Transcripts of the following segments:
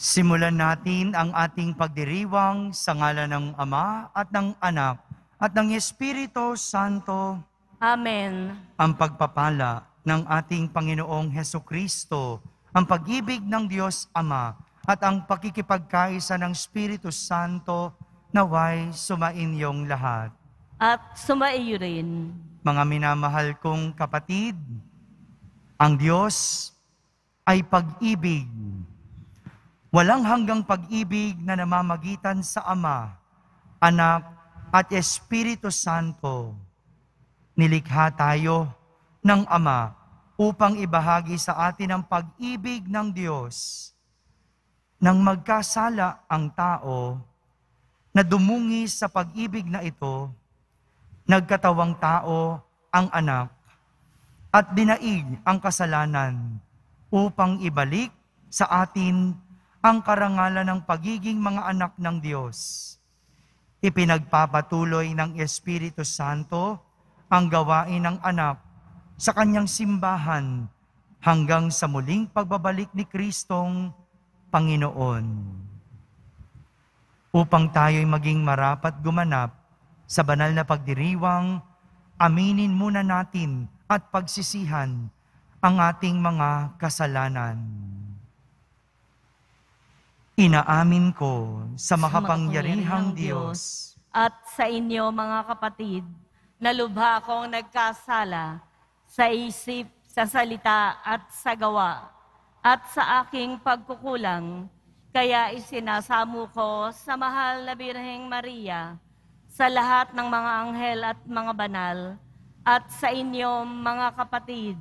Simulan natin ang ating pagdiriwang sa ngalan ng Ama at ng Anak at ng Espiritu Santo. Amen. Ang pagpapala ng ating Panginoong Hesukristo, ang pag-ibig ng Diyos Ama at ang pakikipagkaisa ng Espiritu Santo naway sumainyong lahat. At sumaiyo rin. Mga minamahal kong kapatid, ang Diyos ay pag-ibig. Walang hanggang pag-ibig na namamagitan sa Ama, Anak at Espiritu Santo. Nilikha tayo ng Ama upang ibahagi sa atin ang pag-ibig ng Diyos. Nang magkasala ang tao na dumungis sa pag-ibig na ito, nagkatawang tao ang Anak at dinaig ang kasalanan upang ibalik sa atin ang karangalan ng pagiging mga anak ng Diyos. Ipinagpapatuloy ng Espiritu Santo ang gawain ng anak sa kanyang simbahan hanggang sa muling pagbabalik ni Kristong Panginoon. Upang tayo'y maging marapat gumanap sa banal na pagdiriwang, aminin muna natin at pagsisihan ang ating mga kasalanan. Inaamin ko sa makapangyarihang Diyos at sa inyo mga kapatid, na lubha akong nagkasala sa isip, sa salita at sa gawa, at sa aking pagkukulang, kaya isinasamo ko sa mahal na Birheng Maria, sa lahat ng mga anghel at mga banal, at sa inyo mga kapatid,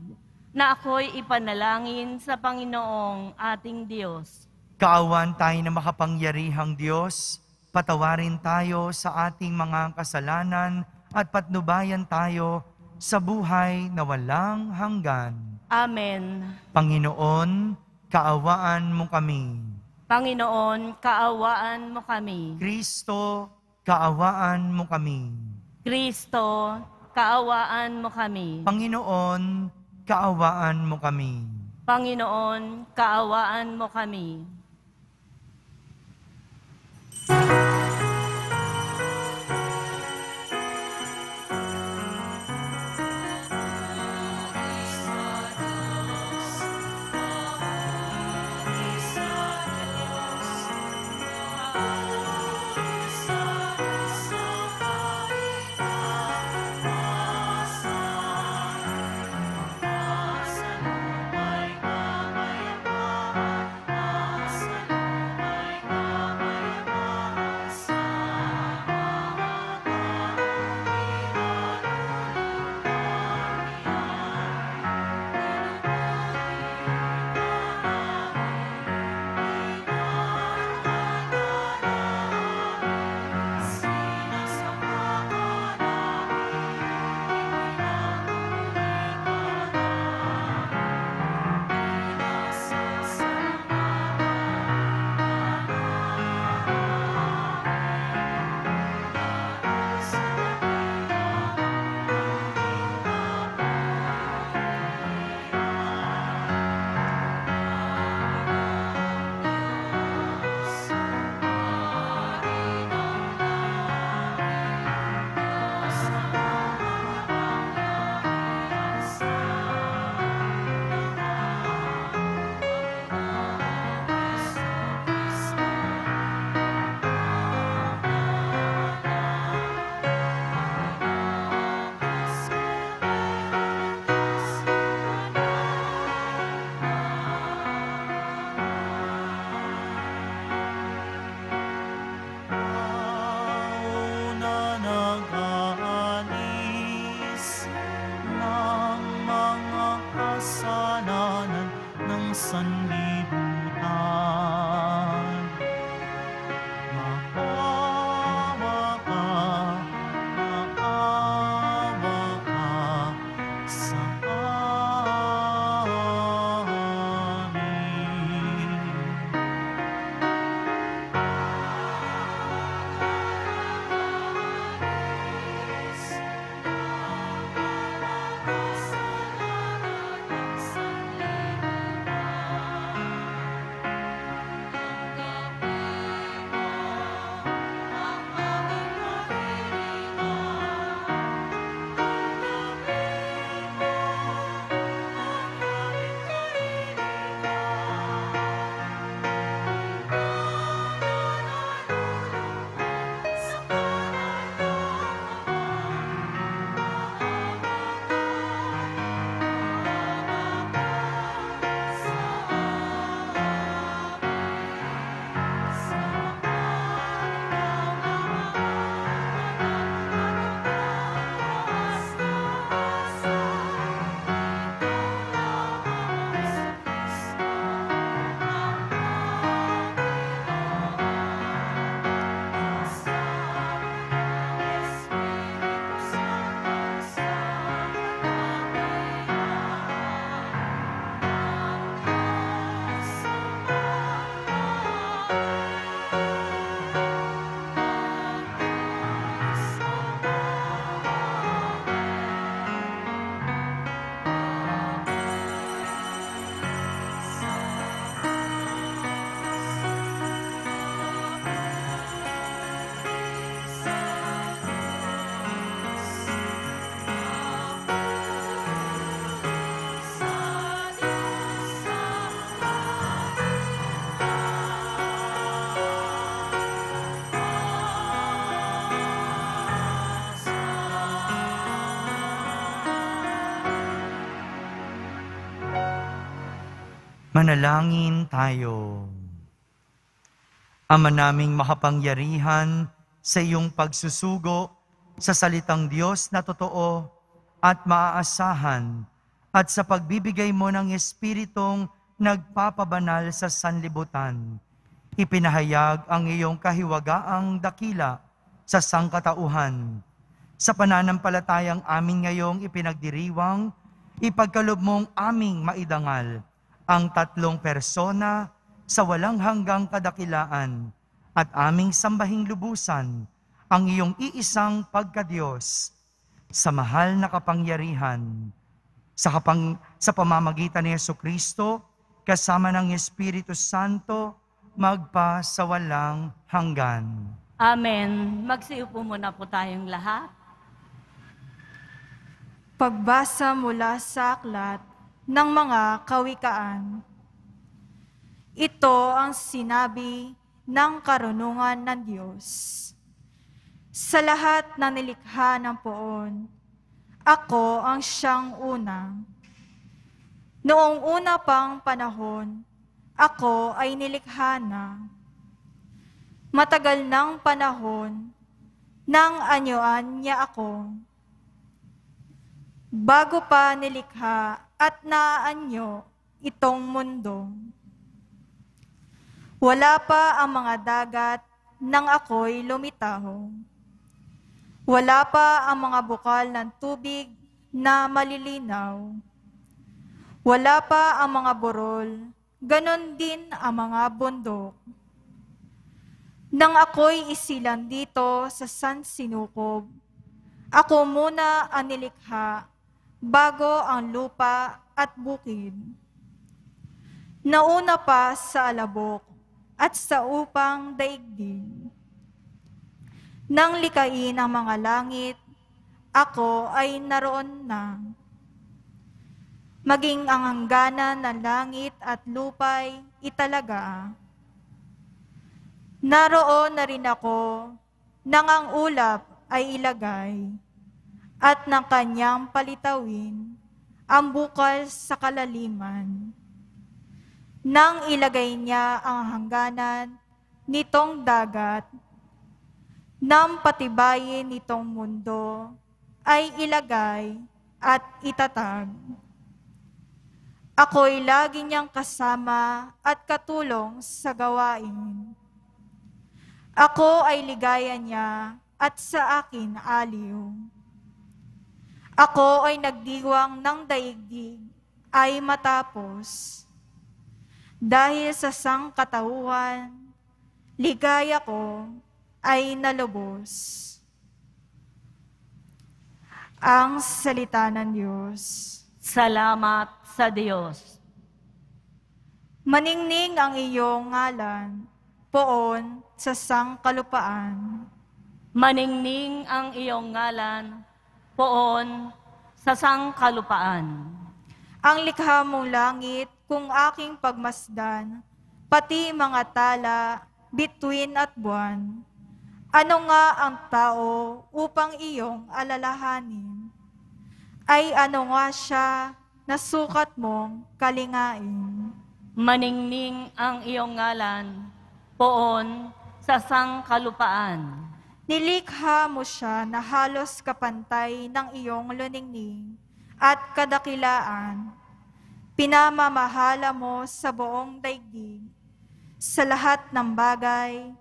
na ako'y ipanalangin sa Panginoong ating Diyos. Kaawan tayo na makapangyarihang Diyos, patawarin tayo sa ating mga kasalanan at patnubayan tayo sa buhay na walang hanggan. Amen. Panginoon, kaawaan mo kami. Panginoon, kaawaan mo kami. Kristo, kaawaan mo kami. Kristo, kaawaan mo kami. Panginoon, kaawaan mo kami. Panginoon, kaawaan mo kami. Manalangin tayo. Ama naming makapangyarihan, sa iyong pagsusugo sa salitang Diyos na totoo at maaasahan, at sa pagbibigay mo ng Espiritong nagpapabanal sa sanlibutan, ipinahayag ang iyong kahiwagaang dakila sa sangkatauhan. Sa pananampalatayang amin ngayong ipinagdiriwang, ipagkalob mong aming maidangal ang tatlong persona sa walang hanggang kadakilaan at aming sambahing lubusan ang iyong iisang pagkadiyos sa mahal na kapangyarihan sa pamamagitan ni Jesucristo kasama ng Espiritu Santo magpa sa walang hanggan. Amen. Magsiupo muna po tayong lahat. Pagbasa mula sa aklat ng mga kawikaan. Ito ang sinabi ng karunungan ng Diyos. Sa lahat ng nilikha ng poon, ako ang siyang una. Noong una pang panahon, ako ay nilikha na. Matagal ng panahon, nang anyuan niya ako. Bago pa nilikha at naanyo itong mundo. Wala pa ang mga dagat nang ako'y lumitaw. Wala pa ang mga bukal ng tubig na malilinaw. Wala pa ang mga burol, ganon din ang mga bundok. Nang ako'y isilang dito sa San Sinukob, ako muna ang nilikha bago ang lupa at bukid. Nauna pa sa alabok at sa upang daigdig. Nang likain ang mga langit, ako ay naroon na. Maging ang hangganan ng langit at lupa'y italaga. Naroon na rin ako nang ang ulap ay ilagay at ng kanyang palitawin ang bukal sa kalaliman. Nang ilagay niya ang hangganan nitong dagat, nang patibayin nitong mundo, ay ilagay at itatag. Ako'y lagi niyang kasama at katulong sa gawain. Ako ay ligaya niya at sa akin aliw. Ako ay nagdiwang ng daigdig ay matapos. Dahil sa sangkatauhan, ligaya ko ay nalubos. Ang salita ng Diyos. Salamat sa Diyos. Maningning ang iyong ngalan, poon sa sangkalupaan. Maningning ang iyong ngalan, poon sa sangkalupaan. Ang likha mong langit, kung aking pagmasdan, pati mga tala, bituin at buwan. Ano nga ang tao upang iyong alalahanin? Ay ano nga siya na sukat mong kalingain? Maningning ang iyong ngalan, poon sa sangkalupaan. Nilikha mo siya na halos kapantay ng iyong luningning at kadakilaan. Pinamamahala mo sa buong daigdig, sa lahat ng bagay,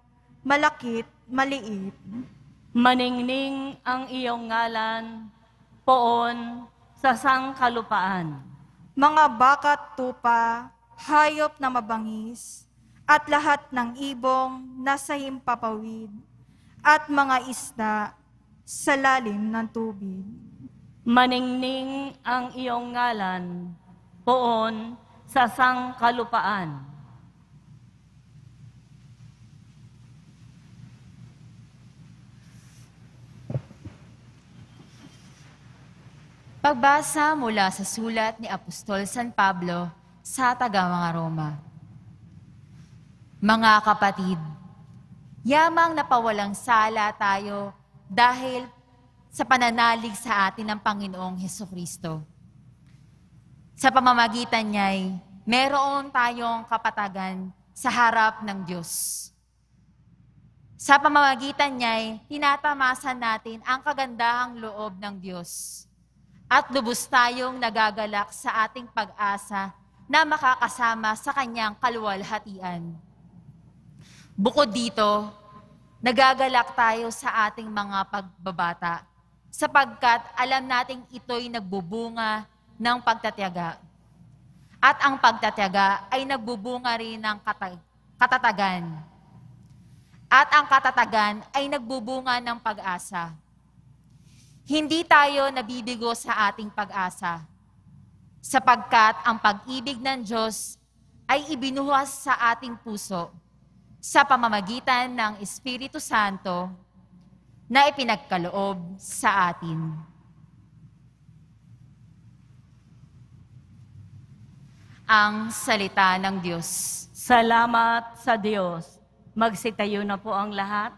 malakit, maliit. Maningning ang iyong ngalan, poon sa sangkalupaan. Mga bakat tupa, hayop na mabangis, at lahat ng ibong nasa himpapawid, at mga isda sa lalim ng tubig. Maningning ang iyong ngalan, poon sa sangkalupaan. Pagbasa mula sa sulat ni Apostol San Pablo sa taga-mga Roma. Mga kapatid, yamang napawalang sala tayo dahil sa pananalig sa atin ng Panginoong Hesukristo. Sa pamamagitan niya'y meron tayong kapatagan sa harap ng Diyos. Sa pamamagitan niya'y tinatamasan natin ang kagandahang loob ng Diyos. At lubos tayong nagagalak sa ating pag-asa na makakasama sa kanyang kaluwalhatian. Bukod dito, nagagalak tayo sa ating mga pagbabata sapagkat alam nating ito'y nagbubunga ng pagtatiyaga. At ang pagtatiyaga ay nagbubunga rin ng katatagan. At ang katatagan ay nagbubunga ng pag-asa. Hindi tayo nabibigo sa ating pag-asa, sapagkat ang pag-ibig ng Diyos ay ibinuhas sa ating puso sa pamamagitan ng Espiritu Santo na ipinagkaloob sa atin. Ang salita ng Diyos. Salamat sa Diyos. Magsitayo na po ang lahat.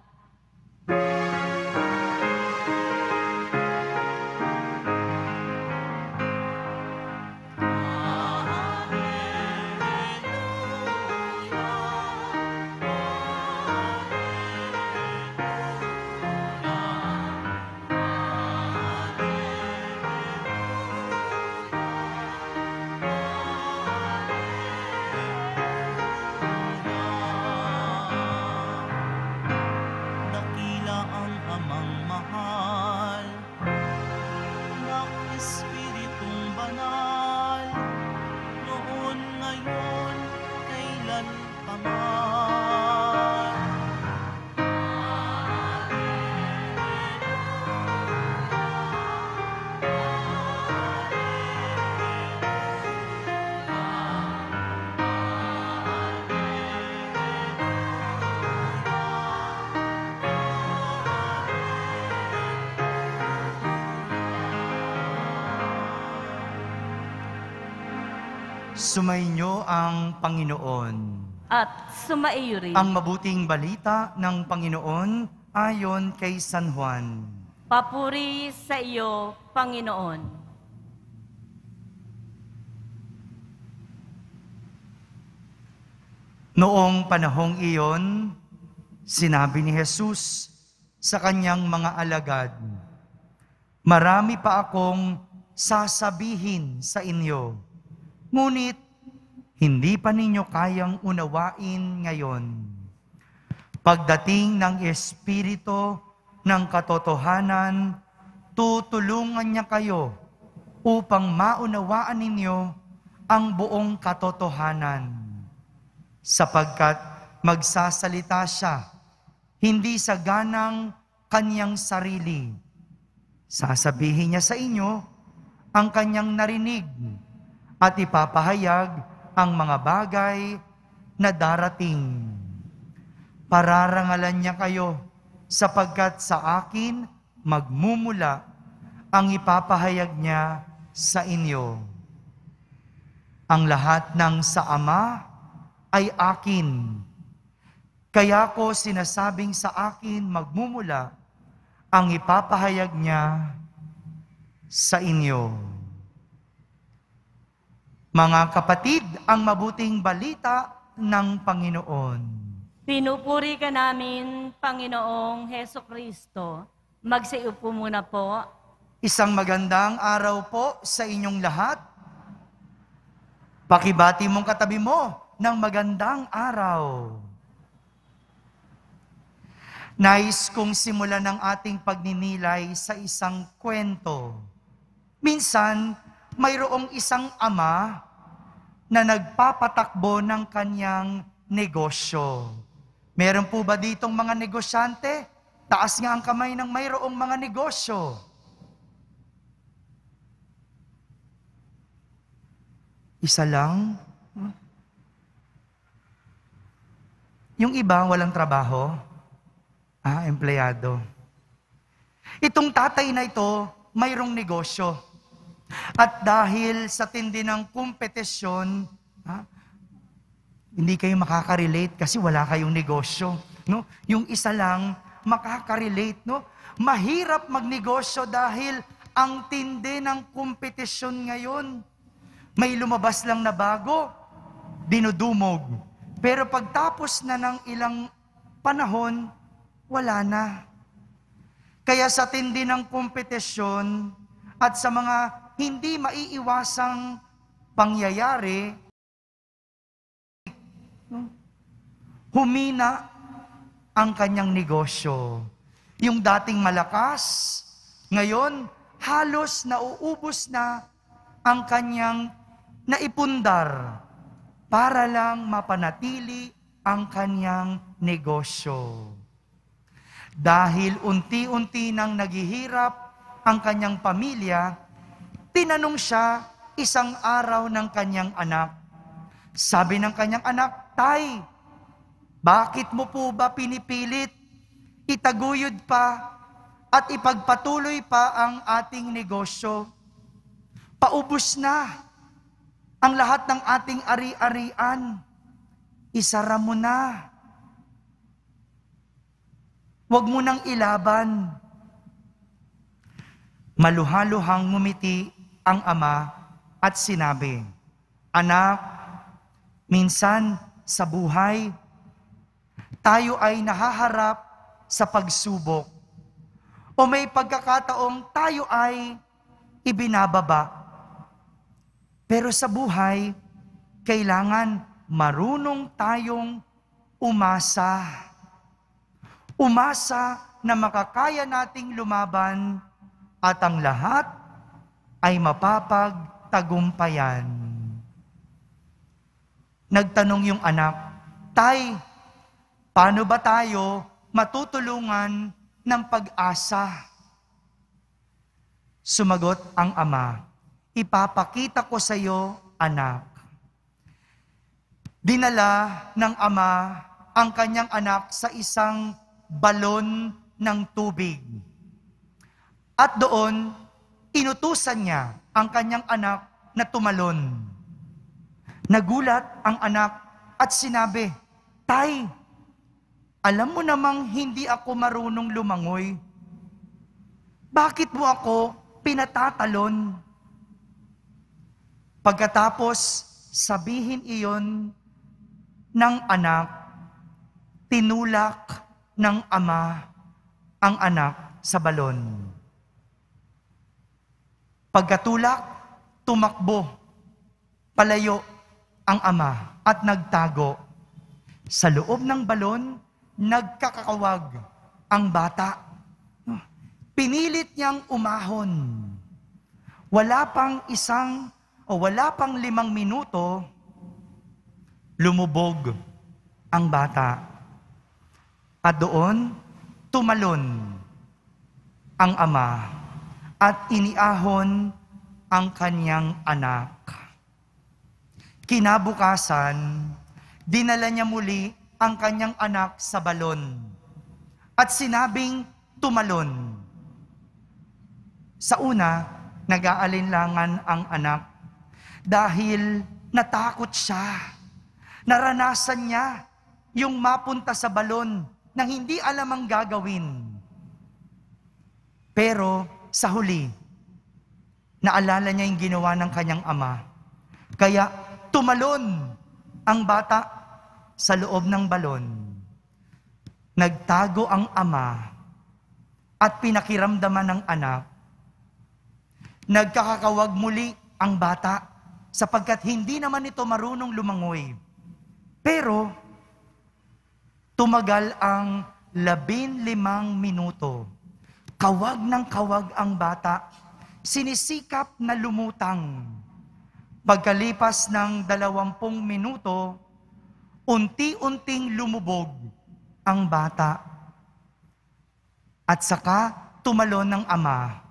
Sumainyo ang Panginoon. At sumaiyo rin. Ang mabuting balita ng Panginoon ayon kay San Juan. Papuri sa iyo, Panginoon. Noong panahong iyon, sinabi ni Jesus sa kanyang mga alagad, "Marami pa akong sasabihin sa inyo, ngunit hindi pa ninyo kayang unawain ngayon. Pagdating ng Espiritu ng katotohanan, tutulungan niya kayo upang maunawaan ninyo ang buong katotohanan. Sapagkat magsasalita siya, hindi sa ganang kanyang sarili. Sasabihin niya sa inyo ang kanyang narinig at ipapahayag ang mga bagay na darating. Pararangalan niya kayo sapagkat sa akin magmumula ang ipapahayag niya sa inyo. Ang lahat ng sa Ama ay akin. Kaya ko sinasabing sa akin magmumula ang ipapahayag niya sa inyo." Mga kapatid, ang mabuting balita ng Panginoon. Pinupuri ka namin, Panginoong Heso Kristo. Magsiupo muna po. Isang magandang araw po sa inyong lahat. Pakibati mong katabi mo ng magandang araw. Nais kong simulan ang ating pagninilay sa isang kwento. Minsan, mayroong isang ama na nagpapatakbo ng kanyang negosyo. Meron po ba ditong mga negosyante? Taas nga ang kamay ng mayroong mga negosyo. Isa lang? Yung iba walang trabaho? Empleyado. Itong tatay na ito, mayroong negosyo. At dahil sa tindi ng kompetisyon, hindi kayo makaka-relate kasi wala kayong negosyo. No? Yung isa lang, makaka-relate. No? Mahirap magnegosyo dahil ang tindi ng kompetisyon ngayon. May lumabas lang na bago, dinudumog. Pero pagtapos na ng ilang panahon, wala na. Kaya sa tindi ng kompetisyon at sa mga hindi maiiwasang pangyayari, humina ang kanyang negosyo. Yung dating malakas, ngayon halos nauubos na ang kanyang naipundar para lang mapanatili ang kanyang negosyo. Dahil unti-unti nang naghihirap ang kanyang pamilya, tinanong siya isang araw ng kanyang anak. Sabi ng kanyang anak, "Tay, bakit mo po ba pinipilit itaguyod pa at ipagpatuloy pa ang ating negosyo? Paubos na ang lahat ng ating ari-arian. Isara mo na. Huwag mo nang ilaban." Maluhaluhang ngumiti ang ama at sinabi, "Anak, minsan sa buhay, tayo ay nahaharap sa pagsubok. O may pagkakataong tayo ay ibinababa. Pero sa buhay, kailangan marunong tayong umasa. Umasa na makakaya nating lumaban at ang lahat ay mapapagtagumpayan." Nagtanong yung anak, "Tay, paano ba tayo matutulungan ng pag-asa?" Sumagot ang ama, "Ipapakita ko sa iyo, anak." Dinala ng ama ang kanyang anak sa isang balon ng tubig. At doon, inutusan niya ang kanyang anak na tumalon. Nagulat ang anak at sinabi, "Tay, alam mo namang hindi ako marunong lumangoy. Bakit mo ako pinatatalon?" Pagkatapos sabihin iyon ng anak, tinulak ng ama ang anak sa balon. Pagkatulak, tumakbo, palayo ang ama at nagtago. Sa loob ng balon, nagkakawag ang bata. Pinilit niyang umahon. Wala pang 5 minuto, lumubog ang bata. At doon, tumalon ang ama at iniahon ang kanyang anak. Kinabukasan, dinala niya muli ang kanyang anak sa balon at sinabing tumalon. Sa una, nag-aalinlangan ang anak dahil natakot siya. Naranasan niya yung mapunta sa balon na hindi alam ang gagawin. Pero sa huli, naalala niya yung ginawa ng kanyang ama. Kaya tumalon ang bata sa loob ng balon. Nagtago ang ama at pinakiramdaman ng anak. Nagkakawag muli ang bata sapagkat hindi naman ito marunong lumangoy. Pero tumagal ang 15 minuto. Kawag ng kawag ang bata. Sinisikap na lumutang. Pagkalipas ng 20 minuto, unti-unting lumubog ang bata. At saka tumalon ng ama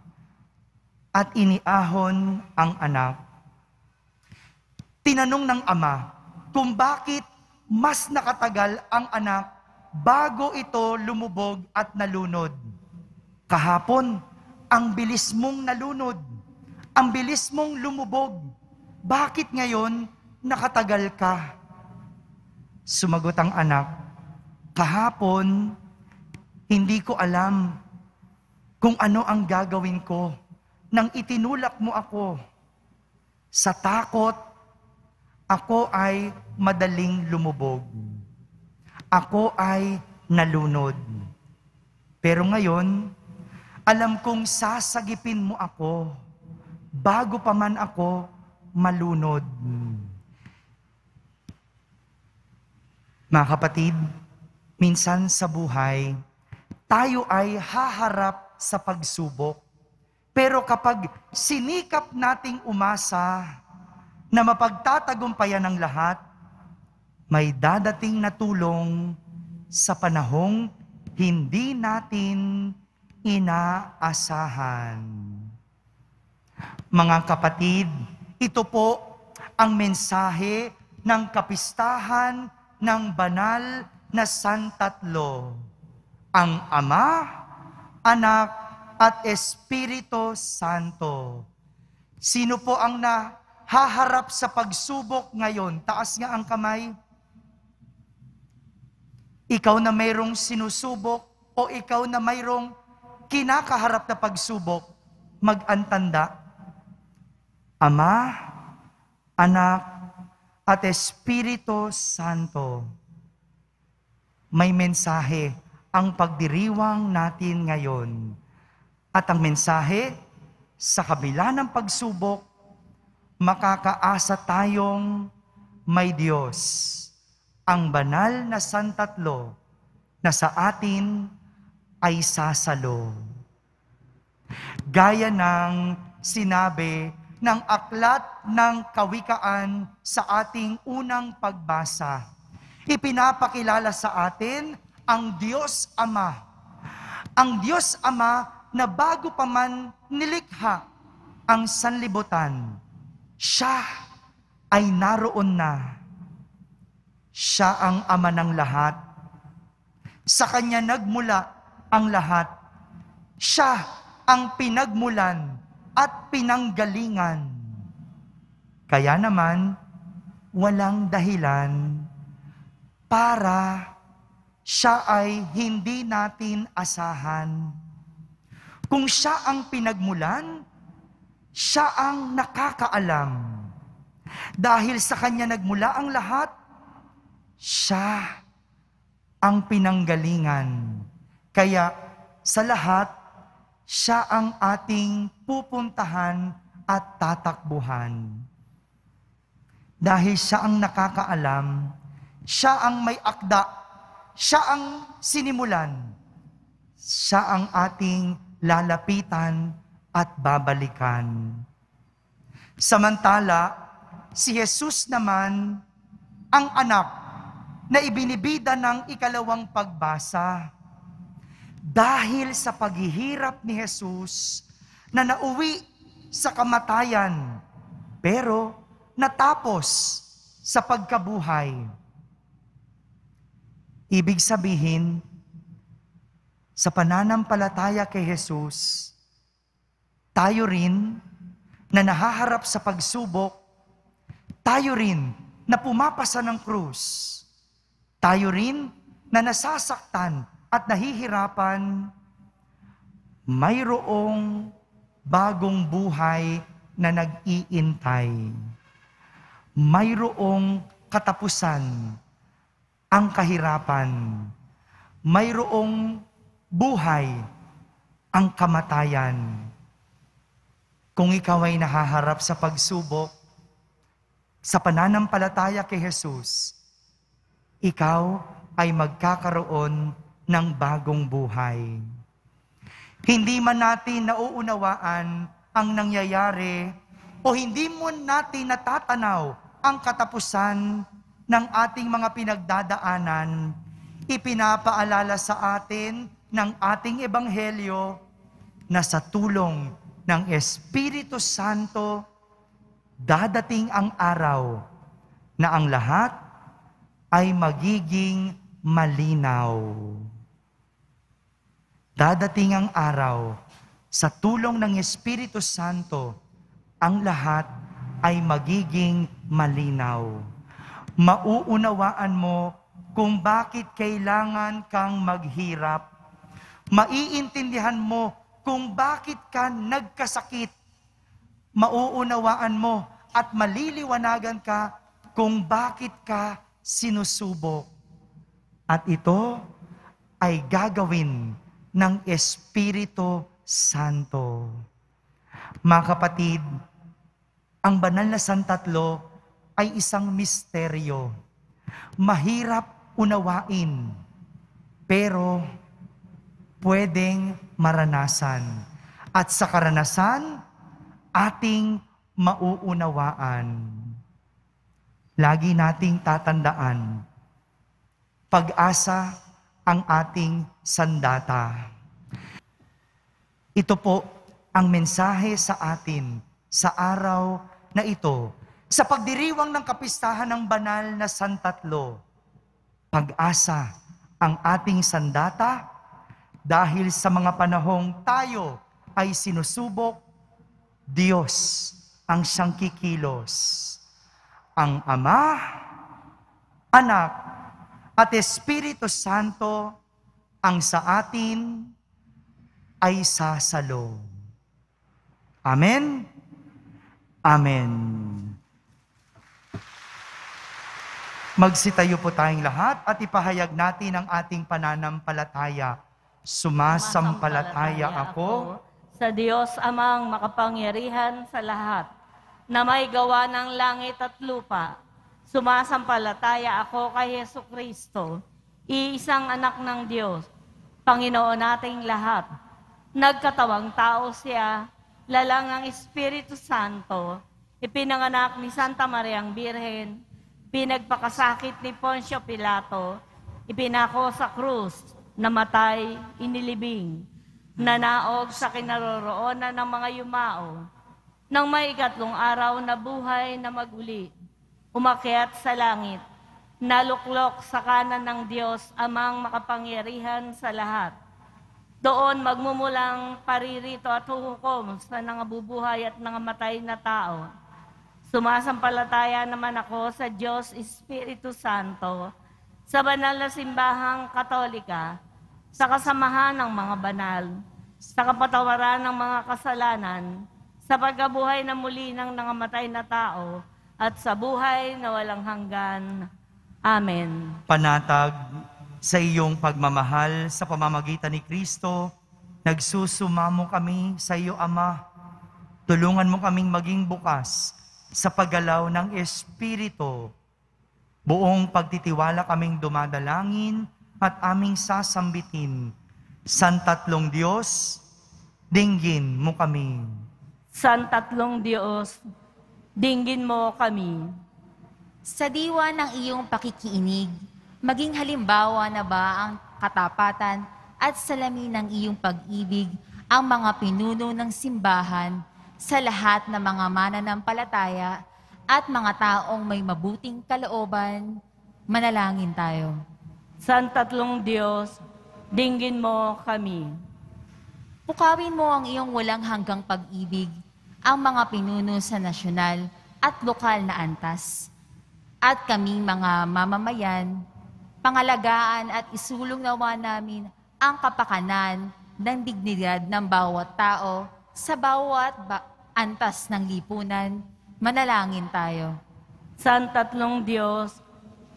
at iniahon ang anak. Tinanong ng ama kung bakit mas nakatagal ang anak bago ito lumubog at nalunod. Kahapon, ang bilis mong nalunod, ang bilis mong lumubog. Bakit ngayon nakatagal ka? Sumagot ang anak, kahapon, hindi ko alam kung ano ang gagawin ko nang itinulak mo ako. Sa takot Ako ay madaling lumubog. Ako ay nalunod. Pero ngayon, alam kong sasagipin mo ako bago pa man ako malunod. Mga kapatid, minsan sa buhay, tayo ay haharap sa pagsubok. Pero kapag sinikap nating umasa na mapagtatagumpayan ng lahat, may dadating na tulong sa panahong hindi natin inaasahan. Mga kapatid, ito po ang mensahe ng kapistahan ng banal na Santatlo, ang Ama, Anak, at Espiritu Santo. Sino po ang nahaharap sa pagsubok ngayon? Taas nga ang kamay. Ikaw na mayroong sinusubok o ikaw na mayroong kinakaharap na pagsubok, mag-antanda. Ama, Anak, at Espiritu Santo. May mensahe ang pagdiriwang natin ngayon. At ang mensahe, sa kabila ng pagsubok, makakaasa tayong may Diyos, ang banal na Santatlo, na sa atin ay sasalo. Gaya ng sinabi ng aklat ng Kawikaan sa ating unang pagbasa, ipinapakilala sa atin ang Diyos Ama. Ang Diyos Ama na bago pa man nilikha ang sanlibutan, siya ay naroon na. Siya ang Ama ng lahat. Sa Kanya nagmula ang lahat. Siya ang pinagmulan at pinanggalingan. Kaya naman, walang dahilan para siya ay hindi natin asahan. Kung siya ang pinagmulan, siya ang nakakaalam. Dahil sa Kanya nagmula ang lahat, siya ang pinanggalingan. Kaya sa lahat, siya ang ating pupuntahan at tatakbuhan. Dahil siya ang nakakaalam, siya ang may akda, siya ang sinimulan, siya ang ating lalapitan at babalikan. Samantala, si Jesus naman, ang anak na ibinibida ng ikalawang pagbasa, dahil sa paghihirap ni Jesus na nauwi sa kamatayan, pero natapos sa pagkabuhay. Ibig sabihin, sa pananampalataya kay Jesus, tayo rin na nahaharap sa pagsubok, tayo rin na pumapasa ng krus, tayo rin na nasasaktan at nahihirapan, mayroong bagong buhay na nag-iintay. Mayroong katapusan ang kahirapan. Mayroong buhay ang kamatayan. Kung ikaw ay nahaharap sa pagsubok, sa pananampalataya kay Jesus, ikaw ay magkakaroon ng bagong buhay. Hindi man natin nauunawaan ang nangyayari o hindi mo natin natatanaw ang katapusan ng ating mga pinagdadaanan, ipinapaalala sa atin ng ating ebanghelyo na sa tulong ng Espiritu Santo, dadating ang araw na ang lahat ay magiging malinaw. Dadating ang araw, sa tulong ng Espiritu Santo, ang lahat ay magiging malinaw. Mauunawaan mo kung bakit kailangan kang maghirap. Maiintindihan mo kung bakit ka nagkasakit. Mauunawaan mo at maliliwanagan ka kung bakit ka sinusubok. At ito ay gagawin ng Espiritu Santo. Mga kapatid, ang banal na Santatlo ay isang misteryo. Mahirap unawain, pero pwedeng maranasan. At sa karanasan, ating mauunawaan. Lagi nating tatandaan, pag-asa ang ating sandata. Ito po ang mensahe sa atin sa araw na ito, sa pagdiriwang ng kapistahan ng banal na Santatlo. Pag-asa ang ating sandata dahil sa mga panahong tayo ay sinusubok, Diyos ang siyang kikilos. Ang Ama, Anak, at Espiritu Santo ang sa atin ay sasalo. Amen? Amen. Magsitayo po tayong lahat at ipahayag natin ang ating pananampalataya. Sumasampalataya ako sa Diyos Amang makapangyarihan sa lahat, na may gawa ng langit at lupa. Sumasampalataya ako kay Jesucristo, iisang anak ng Diyos, Panginoon nating lahat. Nagkatawang tao siya, lalang ng Espiritu Santo, ipinanganak ni Santa Mariang Birhen, pinagpakasakit ni Poncio Pilato, ipinako sa krus, namatay, inilibing, nanaog sa kinaroroonan ng mga yumao, nang may ikatlong araw na buhay na maguli, umakyat sa langit, naluklok sa kanan ng Diyos Amang makapangyarihan sa lahat. Doon magmumulang paririto at huhukom sa nangabubuhay at nangamatay na tao. Sumasampalataya naman ako sa Diyos Espiritu Santo, sa banal na simbahang Katolika, sa kasamahan ng mga banal, sa kapatawaran ng mga kasalanan, sa pagkabuhay na muli ng nangamatay na tao, at sa buhay na walang hanggan. Amen. Panatag sa iyong pagmamahal sa pamamagitan ni Kristo, nagsusumamo kami sa iyo, Ama. Tulungan mo kaming maging bukas sa paggalaw ng Espiritu. Buong pagtitiwala kaming dumadalangin at aming sasambitin. Santatlong Diyos, dinggin mo kami. Santatlong Diyos, dinggin mo kami. Sa diwa ng iyong pakikinig, maging halimbawa na ba ang katapatan at salamin ng iyong pag-ibig ang mga pinuno ng simbahan sa lahat ng mga mananampalataya at mga taong may mabuting kalooban? Manalangin tayo. Santatlong Diyos, dinggin mo kami. Pukawin mo ang iyong walang hanggang pag-ibig, ang mga pinuno sa nasyonal at lokal na antas, at kaming mga mamamayan, pangalagaan at isulong nawa namin ang kapakanan ng dignidad ng bawat tao sa bawat antas ng lipunan. Manalangin tayo. Santatlong Diyos,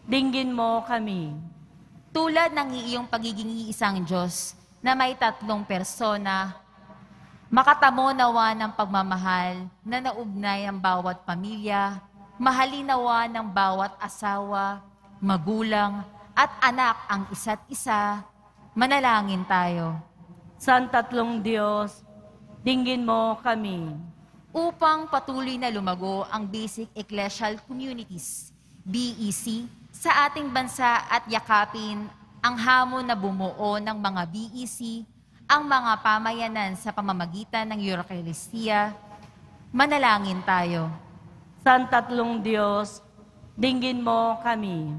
dinggin mo kami. Tulad ng iyong pagiging isang Diyos na may tatlong persona, makatamo nawa ng pagmamahal na naugnay ang bawat pamilya, mahalin nawa ng bawat asawa, magulang, at anak ang isa't isa. Manalangin tayo. Santatlong Diyos, dinggin mo kami. Upang patuloy na lumago ang Basic Ecclesial Communities, BEC, sa ating bansa at yakapin ang hamon na bumuo ng mga BEC, ang mga pamayanan sa pamamagitan ng Eucharistia. Manalangin tayo. Santatlong Diyos, dinggin mo kami.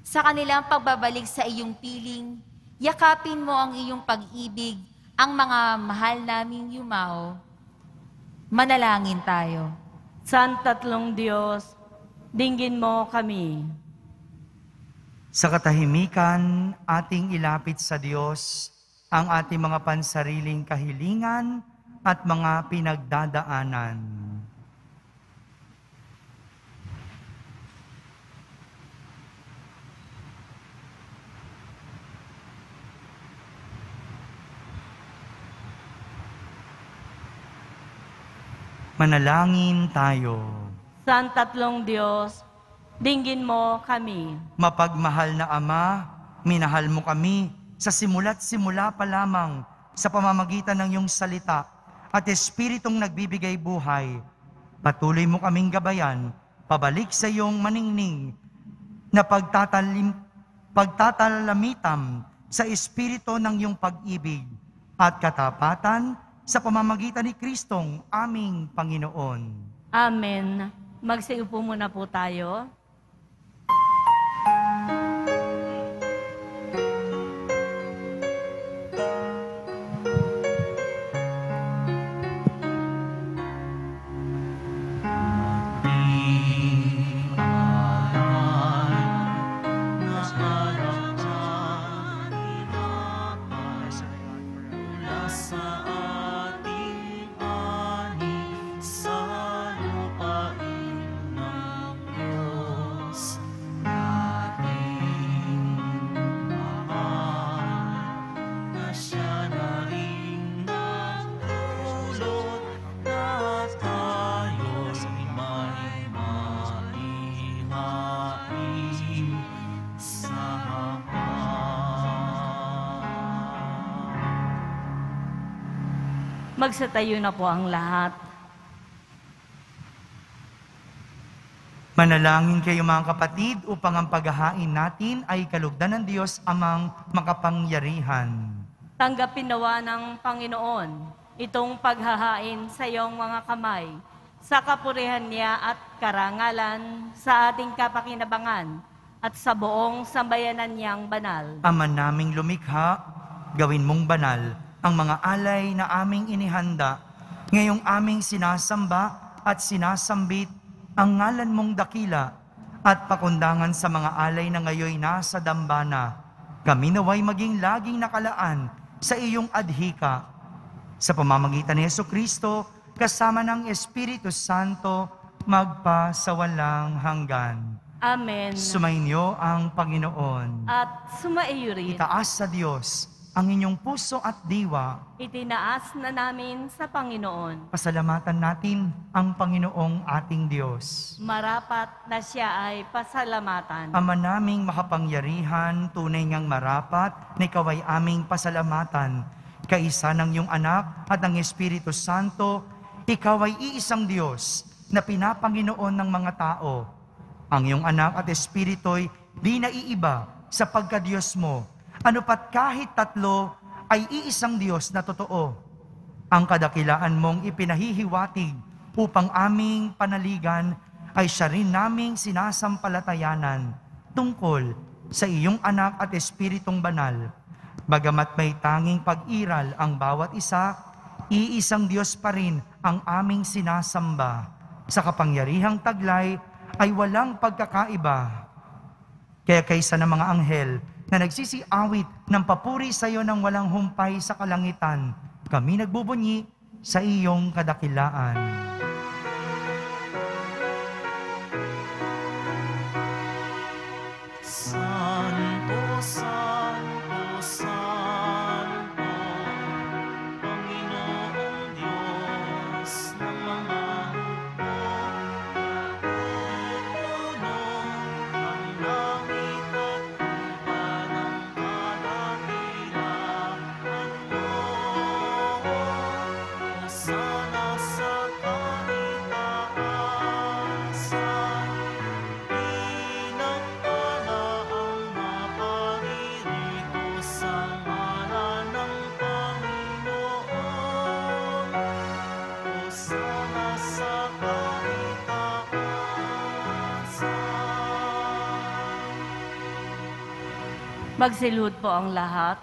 Sa kanilang pagbabalik sa iyong piling, yakapin mo ang iyong pag-ibig, ang mga mahal naming yumao. Manalangin tayo. Santatlong Diyos, dinggin mo kami. Sa katahimikan, ating ilapit sa Diyos ang ating mga pansariling kahilingan at mga pinagdadaanan. Manalangin tayo. San tatlong Diyos, dinggin mo kami. Mapagmahal na Ama, minahal mo kami sa simula't simula pa lamang sa pamamagitan ng iyong salita at Espiritong nagbibigay buhay. Patuloy mo kaming gabayan, pabalik sa iyong maningning na pagtatalamitam sa Espiritu ng iyong pag-ibig at katapatan sa pamamagitan ni Kristong aming Panginoon. Amen. Magsiupo muna po tayo. Magsatayo na po ang lahat. Manalangin kayo mga kapatid upang ang paghahain natin ay kalugdan ng Diyos amang makapangyarihan. Tanggapin nawa ng Panginoon itong paghahain sa iyong mga kamay, sa kapurihan niya at karangalan, sa ating kapakinabangan, at sa buong sambayanan niyang banal. Ama naming lumikha, gawin mong banal ang mga alay na aming inihanda, ngayong aming sinasamba at sinasambit ang ngalan mong dakila at pakundangan sa mga alay na ngayoy nasa dambana. Kami naway maging laging nakalaan sa iyong adhika. Sa pamamagitan ni Jesucristo, kasama ng Espiritu Santo, magpa sa walang hanggan. Amen. Sumainyo ang Panginoon. At sumaiyo rin. Itaas sa Diyos ang inyong puso at diwa. Itinaas na namin sa Panginoon. Pasalamatan natin ang Panginoong ating Diyos. Marapat na siya ay pasalamatan. Ama naming makapangyarihan, tunay ngang marapat, na ikaw ay aming pasalamatan. Kaisa ng iyong anak at ng Espiritu Santo, ikaw ay iisang Diyos na pinapanginoon ng mga tao. Ang iyong anak at Espiritu'y di naiiba sa pagka-Diyos mo. Ano pat kahit tatlo ay iisang Diyos na totoo. Ang kadakilaan mong ipinahihiwatig upang aming panaligan ay siya rin naming sinasampalatayanan tungkol sa iyong anak at Espiritong banal. Bagamat may tanging pag-iral ang bawat isa, iisang Diyos pa rin ang aming sinasamba. Sa kapangyarihang taglay ay walang pagkakaiba. Kaya kaysa ng mga anghel na nagsisiawit ng papuri sa iyo ng walang humpay sa kalangitan, kami nagbubunyi sa iyong kadakilaan. Santo, Santo, Santo, Panginoong Diyos ng mga hukbo, puno ang langit at lupa ng kadakilaan mo. Hosana sa kahitaasan, pinagpala ang maparirito sa ngalan ng Panginoon. Hosana sa kahitaasan. Magsilhod po ang lahat.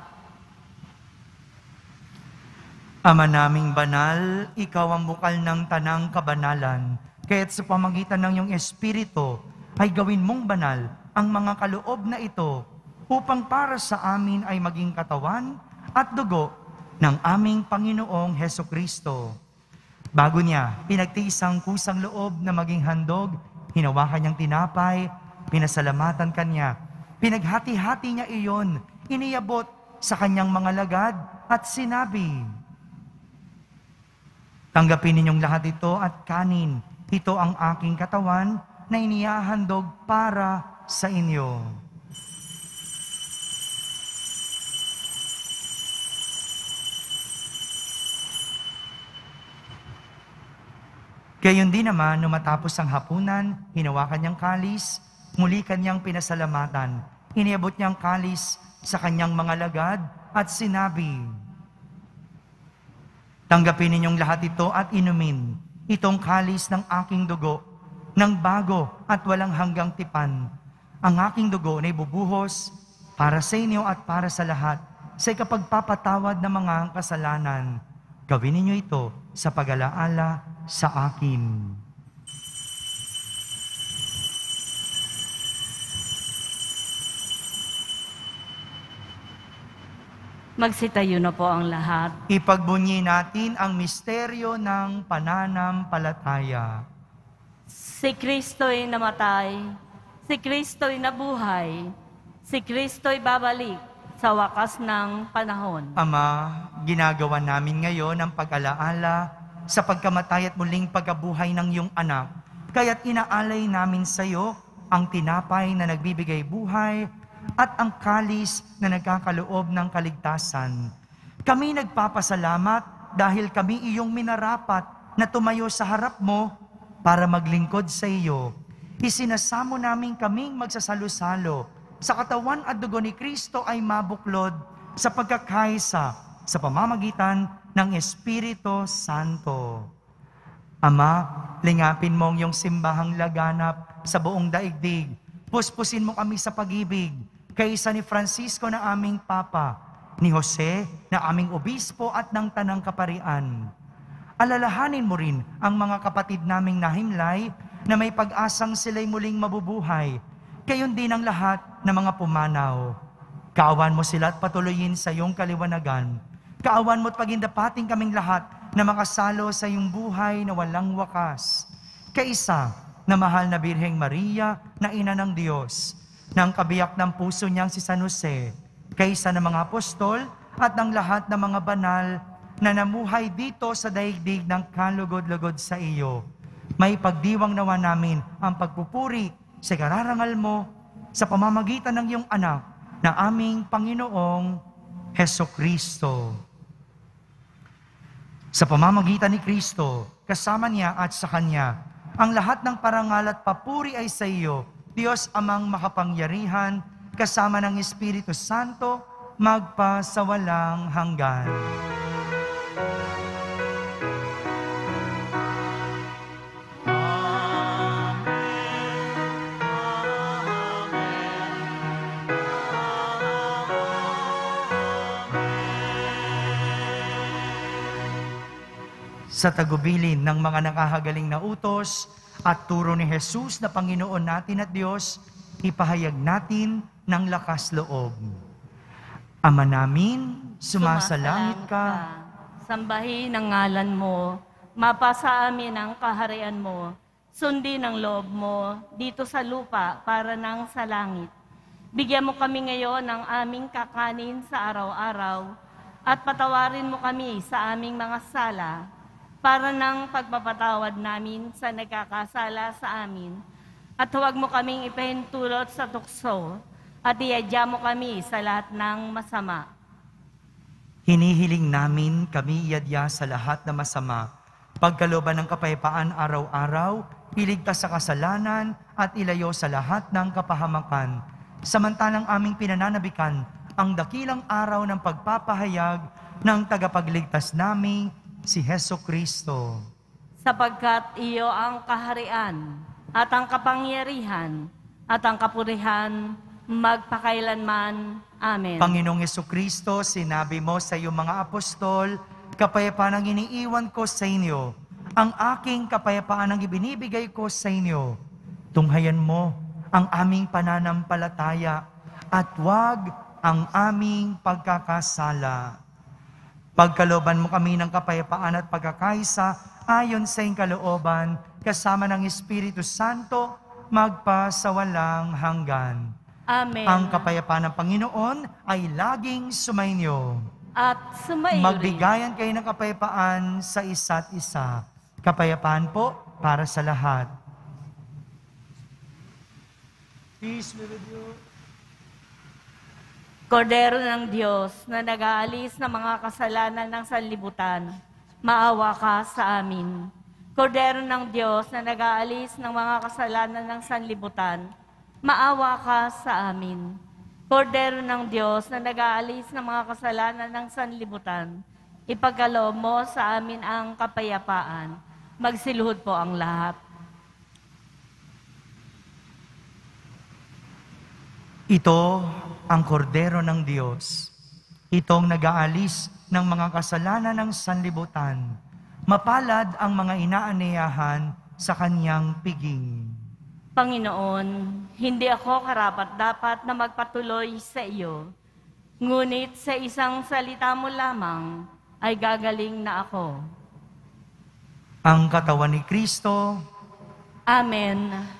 Ama naming banal, ikaw ang bukal ng tanang kabanalan. Kaya't sa pamagitan ng iyong Espiritu, ay gawin mong banal ang mga kaloob na ito upang para sa amin ay maging katawan at dugo ng aming Panginoong Hesukristo. Bago niya pinagtiis ang kusang loob na maging handog, hinawakan niyang tinapay, pinasalamatan kanya, pinaghati-hati niya iyon, iniyabot sa kanyang mga lagad at sinabi, Tanggapin ninyong lahat ito at kanin. Ito ang aking katawan na inihahandog para sa inyo. Gayon din naman, nung matapos ang hapunan, hinawakan niyang kalis, muli kanyang pinasalamatan. Iniabot niyang kalis sa kanyang mga lagad at sinabi, tanggapin ninyong lahat ito at inumin. Itong kalis ng aking dugo, ng bago at walang hanggang tipan. Ang aking dugo na ibubuhos para sa inyo at para sa lahat sa ikapagpapatawad ng mga kasalanan. Gawin ninyo ito sa pag-alaala sa akin. Magsitayo na po ang lahat. Ipagbunyi natin ang misteryo ng pananampalataya. Si Kristo'y namatay, si Kristo'y nabuhay, si Kristo'y babalik sa wakas ng panahon. Ama, ginagawa namin ngayon ang pag-alaala sa pagkamatay at muling pagkabuhay ng iyong anak. Kaya't inaalay namin sa iyo ang tinapay na nagbibigay buhay at ang kalis na nagkakaloob ng kaligtasan. Kami nagpapasalamat dahil kami iyong minarapat na tumayo sa harap mo para maglingkod sa iyo. Isinasamo namin kaming magsasalo-salo sa katawan at dugo ni Kristo ay mabuklod sa pagkakaisa sa pamamagitan ng Espiritu Santo. Ama, lingapin mo ang iyong simbahang laganap sa buong daigdig. Puspusin mo kami sa pag-ibig, kaisa ni Francisco na aming Papa, ni Jose na aming Obispo at ng Tanang Kaparian. Alalahanin mo rin ang mga kapatid naming nahimlay na may pag-asang sila'y muling mabubuhay. Gayon din ang lahat ng mga pumanaw. Kaawan mo sila at patuloyin sa iyong kaliwanagan. Kaawan mo at pagindapating kaming lahat na makasalo sa iyong buhay na walang wakas. Kaisa na mahal na Birheng Maria na Ina ng Diyos, ng kabiyak ng puso niyang si San Jose, kaisa ng mga apostol at ng lahat ng mga banal na namuhay dito sa daigdig ng kalugod-lugod sa iyo. May pagdiwang nawa namin ang pagpupuri sa kararangal mo sa pamamagitan ng iyong anak na aming Panginoong Hesukristo. Sa pamamagitan ni Kristo, kasama niya at sa Kanya, ang lahat ng parangal at papuri ay sa iyo, Diyos Amang makapangyarihan, kasama ng Espiritu Santo, magpasawalang hanggan. Sa tagubilin ng mga nakahagaling na utos at turo ni Jesus na Panginoon natin at Diyos, ipahayag natin ng lakas loob. Ama namin, sumasalangit ka. Sambahin ang ngalan mo, mapasa amin ang kaharian mo, sundin ang loob mo dito sa lupa para nang sa langit. Bigyan mo kami ngayon ng aming kakanin sa araw-araw at patawarin mo kami sa aming mga sala para ng pagpapatawad namin sa nagkakasala sa amin. At huwag mo kaming ipahintulot sa tukso at iadya mo kami sa lahat ng masama. Hinihiling namin kami iadya sa lahat na masama, pagkalooban ng kapayapaan araw-araw, iligtas sa kasalanan at ilayo sa lahat ng kapahamakan. Samantalang aming pinananabikan ang dakilang araw ng pagpapahayag ng tagapagligtas naming si Hesukristo. Sapagkat iyo ang kaharian at ang kapangyarihan at ang kapurihan magpakailanman. Amen. Panginoong Hesukristo, sinabi mo sa iyong mga apostol, kapayapaan ang iniiwan ko sa inyo, ang aking kapayapaan ang ibinibigay ko sa inyo. Tunghayan mo ang aming pananampalataya at huwag ang aming pagkakasala. Pagkalooban mo kami ng kapayapaan at pagkakaisa ayon sa iyong kalooban, kasama ng Espiritu Santo, magpasawalang hanggan. Amen. Ang kapayapaan ng Panginoon ay laging sumainyo. at sumayo rin. Magbigayan kayo ng kapayapaan sa isa't isa. Kapayapaan po para sa lahat. Peace be with you. Kordero ng Diyos na nag-aalis ng mga kasalanan ng sanlibutan, maawa ka sa amin. Kordero ng Diyos na nag-aalis ng mga kasalanan ng sanlibutan, maawa ka sa amin. Kordero ng Diyos na nag-aalis ng mga kasalanan ng sanlibutan, ipagkaloob mo sa amin ang kapayapaan. Magsiluhod po ang lahat. Ito ang kordero ng Diyos. Itong nag-aalis ng mga kasalanan ng sanlibutan. Mapalad ang mga inaaniyahan sa kanyang piging. Panginoon, hindi ako karapat-dapat na magpatuloy sa iyo. Ngunit sa isang salita mo lamang ay gagaling na ako. Ang katawan ni Kristo, Amen.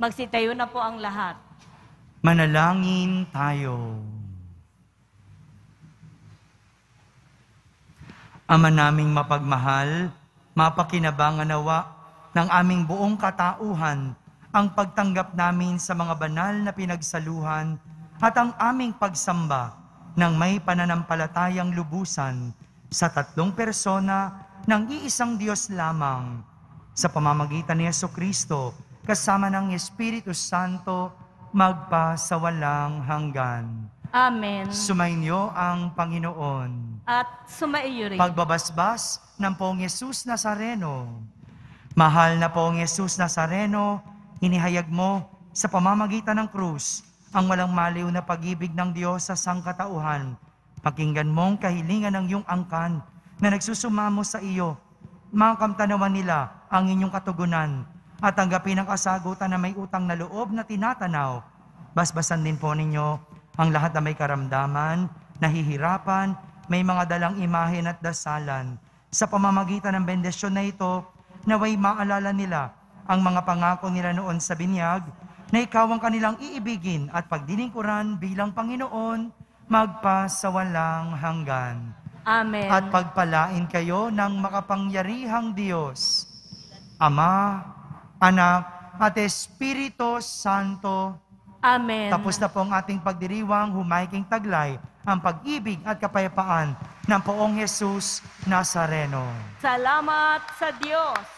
Magsitayo na po ang lahat. Manalangin tayo. Ama naming mapagmahal, mapakinabangan nawa ng aming buong katauhan ang pagtanggap namin sa mga banal na pinagsaluhan at ang aming pagsamba ng may pananampalatayang lubusan sa tatlong persona ng iisang Diyos lamang sa pamamagitan ni Jesucristo kasama ng Espiritu Santo magpasawalang hanggan. Amen. Sumainyo ang Panginoon. At sumaiyo rin. Pagbabasbas ng Poong Yesus Nazareno. Mahal na Poong Yesus Nazareno, inihayag mo sa pamamagitan ng krus ang walang maliw na pag-ibig ng Diyos sa sangkatauhan. Pakinggan mong kahilingan ng iyong angkan na nagsusumamo sa iyo. Makamtanawan nila ang inyong katugunan at tanggapin ang kasagutan na may utang na loob na tinatanaw. Basbasan din po ninyo ang lahat na may karamdaman, nahihirapan, may mga dalang imahen at dasalan. Sa pamamagitan ng bendisyon na ito, naway maalala nila ang mga pangako nila noon sa binyag, na ikaw ang kanilang iibigin at pagdilingkuran bilang Panginoon, magpasawalang hanggan. Amen. At pagpalain kayo ng makapangyarihang Diyos, Ama, Anak, at Espiritu Santo. Amen. Tapos na po ang ating pagdiriwang, humaiking taglay ang pag-ibig at kapayapaan ng Poong Yesus Nazareno. Salamat sa Diyos.